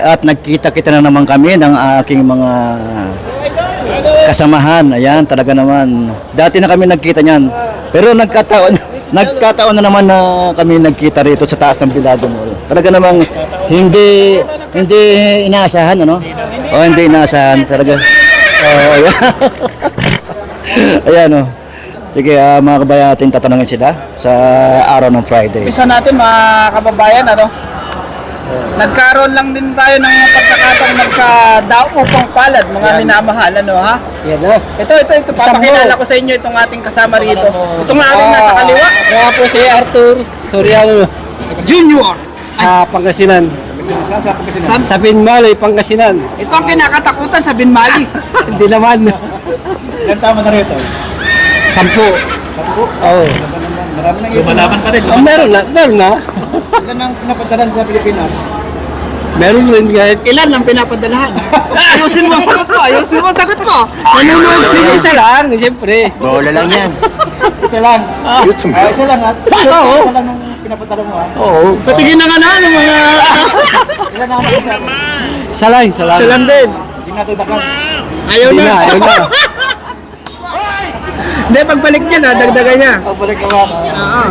At nagkita-kita na naman kami ng aking mga kasamahan. Ayan, talaga naman. Dati na kami nagkita niyan. Pero nagkataon na naman na kami nagkita rito sa taas ng Bilado Mall. Talaga namang hindi inaasahan, ano? O hindi inaasahan talaga. Ayan. Ayan, oh. Sige, mga kabayatin, tatanungin sila sa araw ng Friday. Isa natin mga kababayan, ano? Nagkaroon lang din tayo ng pagkakataong nagkadaupang palad, mga minamahal, ano ha? Yan o. Ito, papakilala ko sa inyo itong ating kasama rito. Ito nga ating nasa kaliwa. Kaya po si Arthur Soriano Junior! sa Pangasinan. Sa Binmalay, Pangasinan. Ito ang kinakatakutan sa Binmali. Hindi naman. Ilan tama na rito? 10. Oo. Marami nang Lumalaban pa rin. Oh, meron na. Ilan ang napadalan sa Pilipinas? Meron rin kahit Ilan ang pinapadalahan? Ayusin mo ang sagot ko! nanonood sila. Isa lang, siyempre. Bola lang yan. Isa lang. Isa lang at Oo. isa lang ang pinapadala mo ha. Oo. Patigin na nga na ng mga... Ilan ang masasabi? Isa lang. Sila lang din. Hindi natutakan. Ayaw Hindi na. ayaw na. Hindi, pagbalik niya na, dagdagan niya. Pagbalik ka ba? Oo.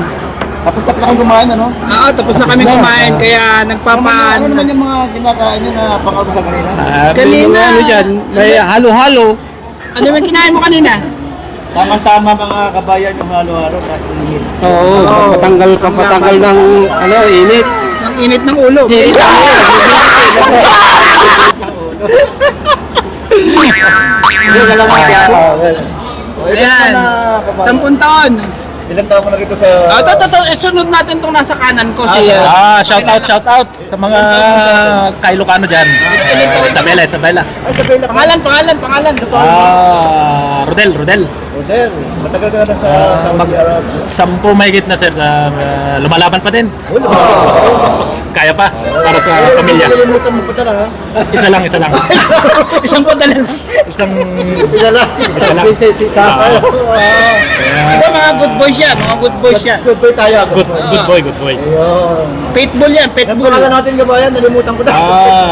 Tapos tapos na kang kumain ano? Oo, tapos na kami kumain, kaya Ano nagpapaan. naman yung mga kinakain nyo na pangako sa kanila? Kanina. Ano dyan, may halo-halo. Ano yung kinain mo kanina? Tama-tama mga kabayan yung halo-halo sa init. Oo, kapatanggal ng init. Ang init ng ulo. Init ang ulo. Hindi ka lang Ayan, 10 taon. Ilang taon ka na rito sa... Sunod natin itong nasa kanan ko si... Shout out sa mga Kailocano dyan. Isabela. Ay, sabihin lang. Pangalan. Rodel. Rodel, matagal ka na sa Saudi Arabia. 10 mahigit na sir. Lumalaban pa din. Kaya pa para sa pamilya. Nalimutan mo pa tala ha? Isa lang. Isang padalas. Isang Pilala. isa lang. Isa. Ito mga good boys yan. Good boy tayo. Good boy. Ayun. Pitbull yan, Ang pitbull. pangalan natin kabayan, nalimutan ko na.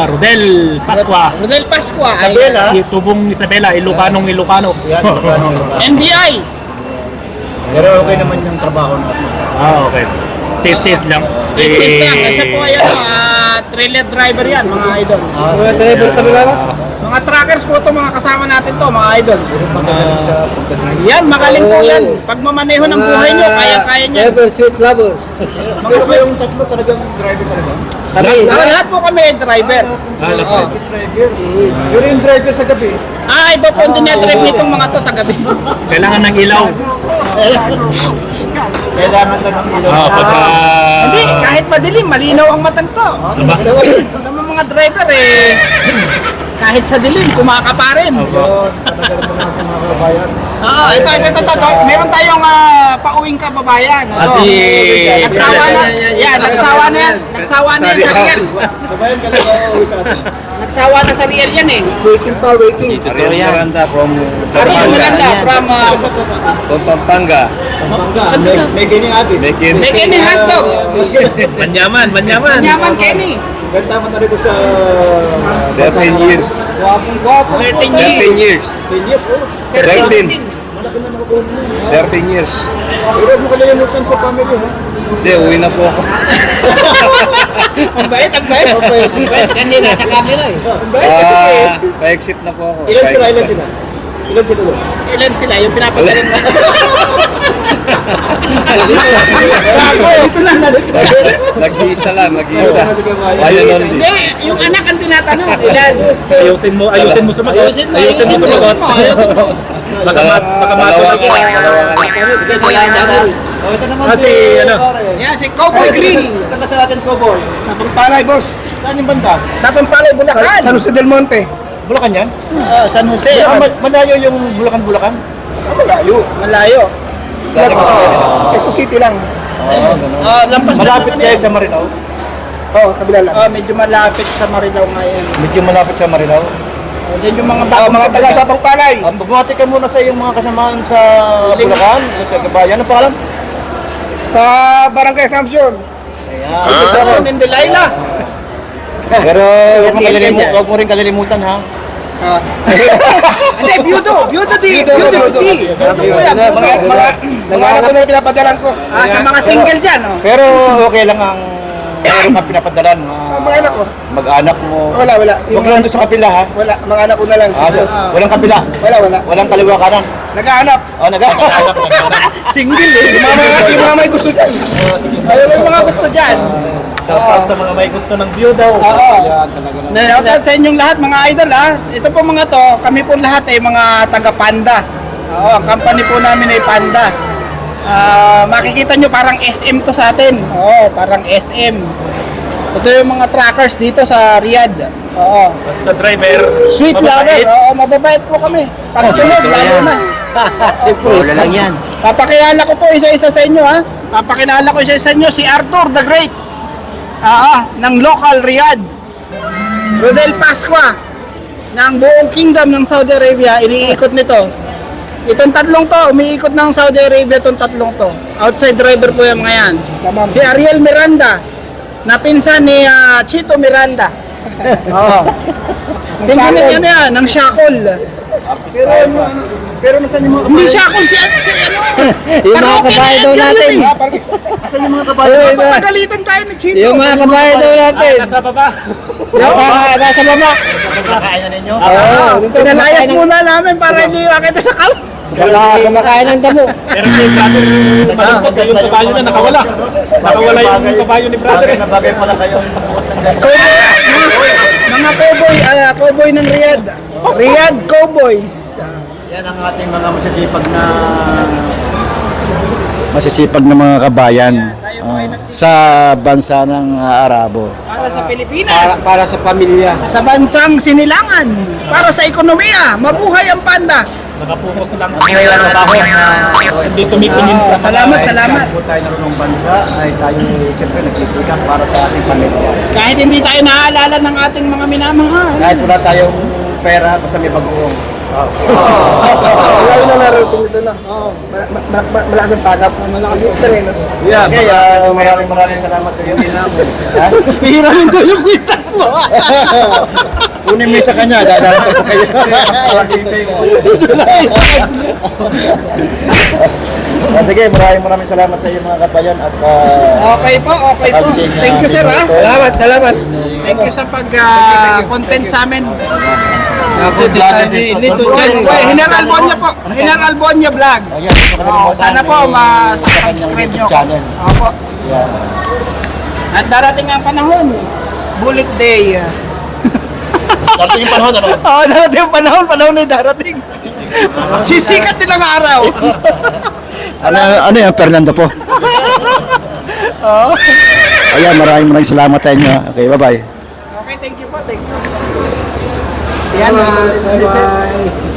Rodel Pascua. Rodel Pascua. Isabela. Tubong Isabela, Ilocano. Yan, Ilocano. NBI. Pero okay naman yung trabaho natin. Okay. Taste lang. Business lang. Kasi po yan, trailer driver yan, mga idol. Mga driver talaga. Mga truckers po ito, mga kasama natin to, mga idol. Magaling sa pagdadrive. Yan, magaling po yan. Pag mamaneho ng buhay nyo, kaya-kaya niya. Ever sweet lovers. Mga ba yung tatlo talagang driver talaga? Lahat po kami driver. Driver. Pero yung driver sa gabi, Iba po ang dinedrive nitong mga to sa gabi. Kailangan ng ilaw. kailangan daw ng ilaw. Pagka... Hindi, kahit madilim, malinaw ang matang to. Alam mo mga driver kahit sa dilim, kumaka pa rin. Yun, talaga naman natin mga kabayan. Oo, ito. Meron tayong pauwing kababayan. Nagsawa na. Yan, nagsawa na yan. Nagsawa na yan sa Riel. Kabayan ka lang uuwi sa atin. Nagsawa na sa Riel yan eh. Waiting. Ariel Miranda from Ariel Miranda from Pampanga. May kining abi. Making Kenny Hotdog. Manyaman. Yaman Kenny. Ganda ko na rito sa... 13 years. Guwapo. 13 13 years. 10 years, oh. 13. Malaki na mga buwan mo. 13 years. Pero huwag mo kalilimutan sa family, ha? Hindi, uwi na po ako. Ang bait. Kasi nasa camera eh. Ang bait kasi eh. Pa-exit na po ako. Ilan sila? Ilan sila doon? Ilan sila yung pinapadalin mo? Dito lang na dito. Nag-iisa lang, nag-iisa. Ayun only. Hindi, yung anak ang tinatanong. Ilan? Ayusin mo sumagot. Ayusin mo sumagot. Baka Dalawa matulog po. ka. Oh, ito naman Kasi, ano? pare. Yan, si Cowboy Green. Saan ka sa atin, Cowboy? Sa Pampalay, boss. Saan yung banda? Sa Pampalay, Bulacan. San Jose del Monte. Bulacan yan? San Jose. Malayo yung Bulacan-Bulacan? Malayo. Quezon City lang. Lampas Malapit lang kayo kami. sa Marilao? Oo, sa bila lang. Medyo malapit sa Marilao ngayon. Medyo malapit sa Marilao. Yan yung mga bagong Mga taga sa Pangpalay. Bumati ka muna sa iyong mga kasamaan sa Bulacan, sa Gabayan. Ano pangalan? Sa Barangay Assumption. Ayan. Sa Delilah. Pero huwag mo rin kalilimutan ha. Hindi, Byudo po yan. Mga anak ko na pinapadalan ko. Sa mga single dyan, oh. Pero okay lang ang meron kang pinapadalan. Mga anak ko. Mag-anak mo. Wala. Huwag lang doon sa kapila ha. Wala, mga anak ko na lang. Walang kapila. Wala. Walang kaliwa kanan. Naghahanap. Single eh. Yung mga may gusto dyan. Yung mga gusto dyan. Shoutout sa mga may gusto ng view daw. Shoutout sa inyong lahat mga idol ha. Ito po mga to, kami po lahat ay mga taga Panda. Oo, ang company po namin ay Panda. Makikita nyo parang SM to sa atin. Oo, parang SM. Ito yung mga trackers dito sa Riyadh. Oo. Basta driver. Sweet lover. Oo, mababait po kami. Pagtulog, lalo na. Wala lang yan. Papakilala ko po isa-isa sa inyo ha. Papakilala ko isa-isa sa inyo si Arthur the Great. Ng local Riyadh. Rodel Pasqua ng buong kingdom ng Saudi Arabia, iniikot nito. Itong tatlong to, umiikot ng Saudi Arabia itong tatlong to. Outside driver po yung mga yan. Si Ariel Miranda, na pinsan ni Chito Miranda. Oo. Pinsan niya yan, ng Shackle. Pero nasan yung mga Hindi Shackle si ano. Yung mga kabahay daw natin. Asan yung mga kabahay? Papagalitan tayo ni Chito. Yung mga kabahay daw natin. Nasa baba. Nasa baba. Kakain na ninyo? Pinalayas muna namin para hindi makita sa kal. Wala kumakain ng damo. Pero si brother, malungkot yung kabayo na nakawala. Nakawala yung kabayo ni brother. Bagay na bagay pala kayo sa buot ng Mga cowboy ng Riyadh. Riyadh Cowboys. Yan ang ating mga masisipag na mga kabayan sa bansa ng Arabo. Para sa Pilipinas. Para sa pamilya. Sa bansang sinilangan. Para sa ekonomiya. Mabuhay ang panda. Nakapokus lang sa trabaho. Hindi tumitingin sa Salamat. Po tayo narunong bansa ay tayo siyempre nagsisikap para sa ating pamilya. Kahit hindi tayo naaalala ng ating mga minamahal. Kahit wala tayong pera basta may bagoong. Wala na narating dito na. Malakas ang sagap. Malakas ang tereno. Okay, maraming salamat sa iyo. Hiramin ko yung kwintas mo. Kunin mo sa kanya, dadalhin ko sa iyo. Sige, maraming salamat sa iyo mga kabayan at Okay po. Thank you sir ha. Salamat. Thank you sa pag-content sa amin. General Bonya po. General Bonya Vlog. Sana po ma-subscribe nyo. Opo. At darating ang panahon. Bullet Day. darating yung panahon, ano? Oo, darating ang panahon na darating. Sisikat nilang araw. Ano yan, Fernando po? Ayan, maraming salamat sa inyo. Okay, bye-bye. Okay, thank you po. Yan, bye-bye.